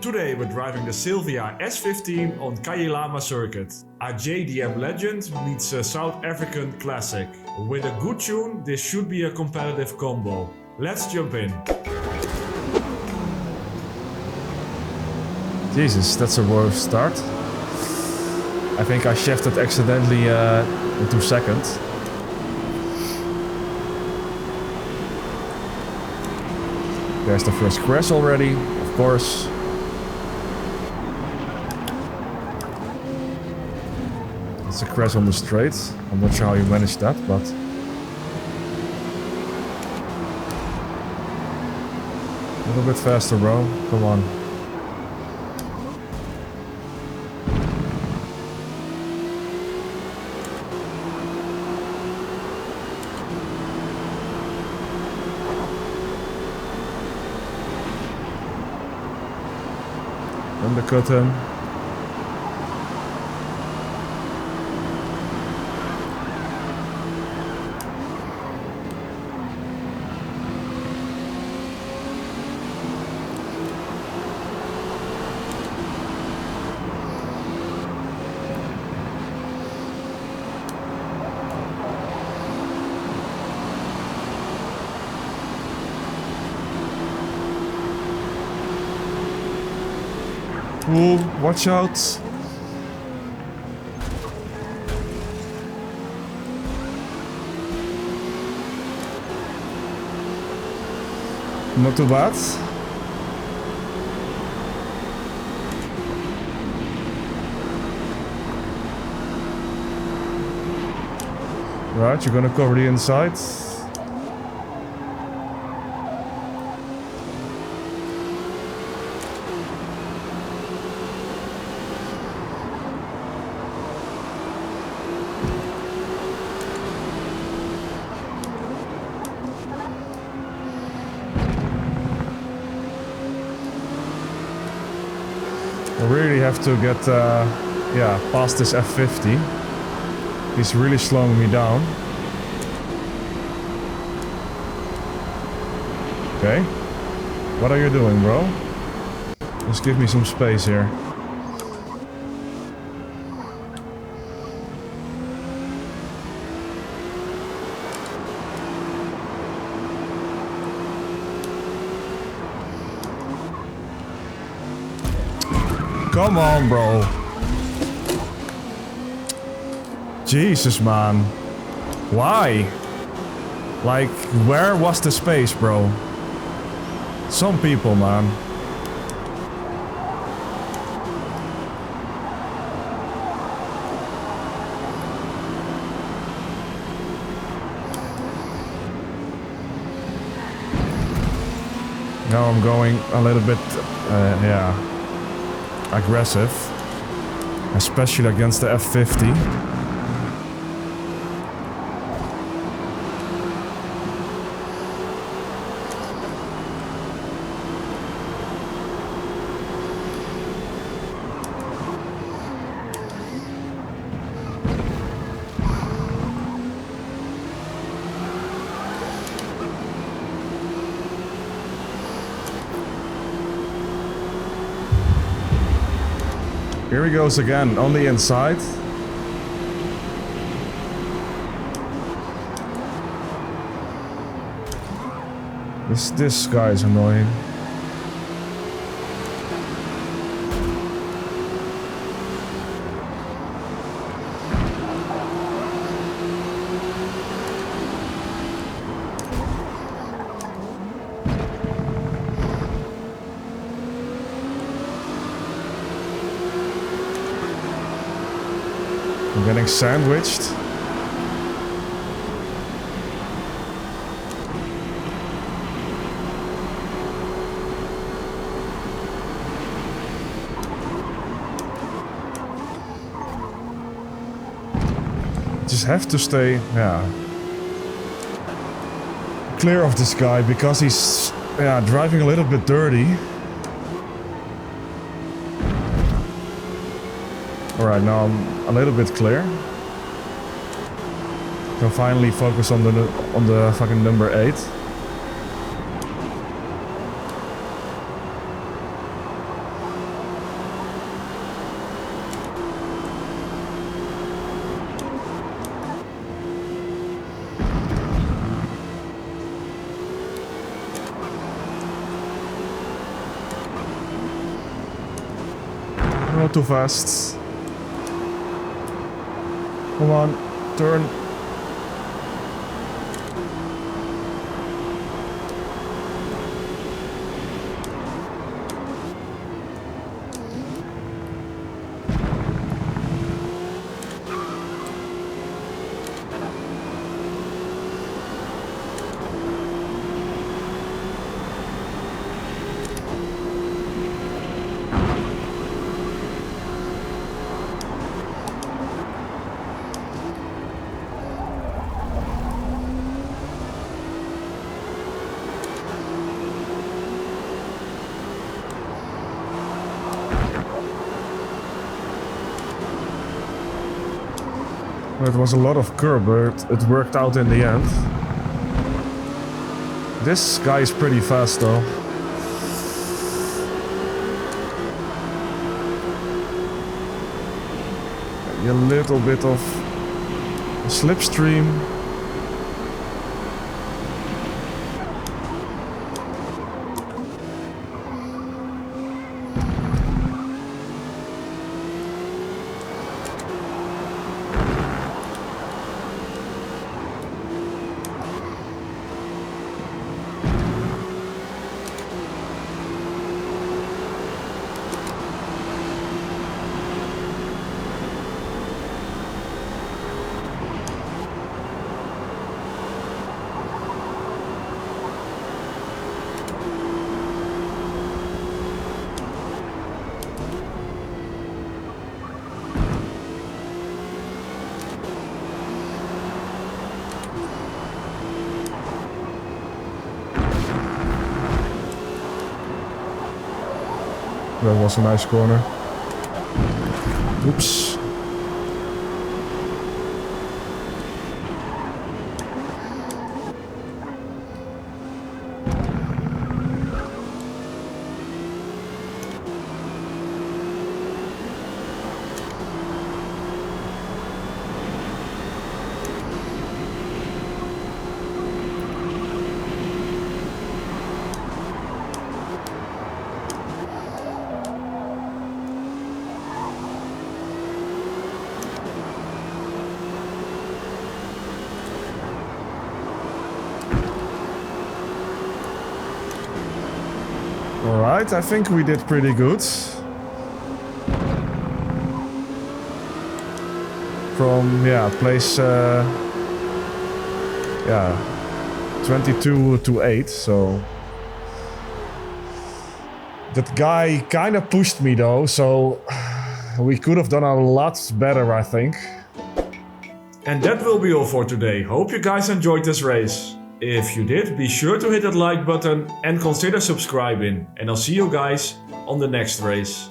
Today we're driving the Silvia S15 on Kyalami circuit. A JDM legend meets a South African classic. With a good tune, this should be a competitive combo. Let's jump in. Jesus, that's a worse start. I think I shifted accidentally into second. There's the first crash already, of course. It's a crash on the straight. I'm not sure how you managed that, but... a little bit faster, bro. Come on. Undercut him. Ooh, watch out! Not too bad. Right, you're gonna cover the inside. I really have to get past this F50. He's really slowing me down. Okay. What are you doing, bro? Just give me some space here. Come on, bro. Jesus, man. Why? Like, where was the space, bro? Some people, man. Now I'm going a little bit, aggressive, especially against the F50. Here he goes again, on the inside. This guy is annoying. I'm getting sandwiched. Just have to stay, clear of this guy because he's, driving a little bit dirty. Alright, now I'm a little bit clear. Can finally focus on the fucking number 8. Not too fast. Come on, turn. It was a lot of curb, but it worked out in the end. This guy is pretty fast though. A little bit of slipstream. That was a nice corner. Oops. Alright, I think we did pretty good. From, place, 22 to 8, so... That guy kinda pushed me though, so... We could have done a lot better, I think. And that will be all for today. Hope you guys enjoyed this race. If you did, be sure to hit that like button and consider subscribing. And I'll see you guys on the next race.